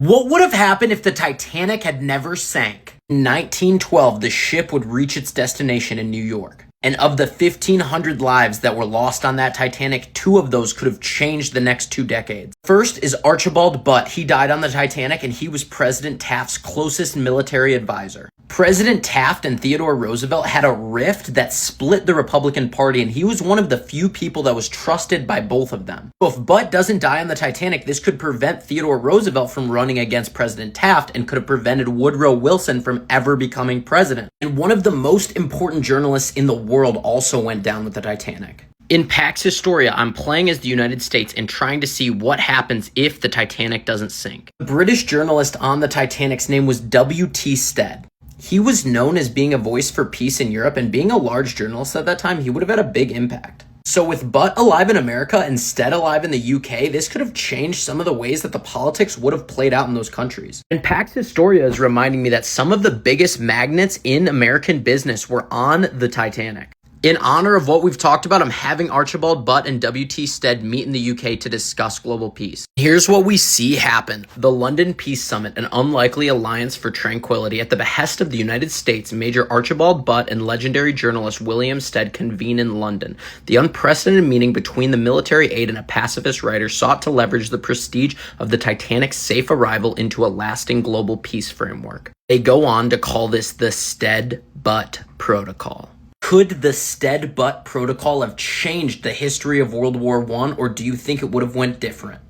What would have happened if the Titanic had never sank? In 1912, the ship would reach its destination in New York. And of the 1,500 lives that were lost on that Titanic, 2 of those could have changed the next 2 decades. First is Archibald Butt. He died on the Titanic, and he was President Taft's closest military advisor. President Taft and Theodore Roosevelt had a rift that split the Republican Party, and he was one of the few people that was trusted by both of them. So if Butt doesn't die on the Titanic, this could prevent Theodore Roosevelt from running against President Taft and could have prevented Woodrow Wilson from ever becoming president. And one of the most important journalists in the world also went down with the Titanic. In Pax Historia, I'm playing as the United States and trying to see what happens if the Titanic doesn't sink. The British journalist on the Titanic's name was W.T. Stead. He was known as being a voice for peace in Europe, and being a large journalist at that time, he would have had a big impact. So with Butt alive in America and Stead alive in the UK, this could have changed some of the ways that the politics would have played out in those countries. And Pax Historia is reminding me that some of the biggest magnates in American business were on the Titanic. In honor of what we've talked about, I'm having Archibald Butt and W.T. Stead meet in the UK to discuss global peace. Here's what we see happen. The London Peace Summit, an unlikely alliance for tranquility. At the behest of the United States, Major Archibald Butt and legendary journalist William Stead convene in London. The unprecedented meeting between the military aide and a pacifist writer sought to leverage the prestige of the Titanic's safe arrival into a lasting global peace framework. They go on to call this the Stead-Butt Protocol. Could the Stead-Butt Protocol have changed the history of World War I, or do you think it would have went different?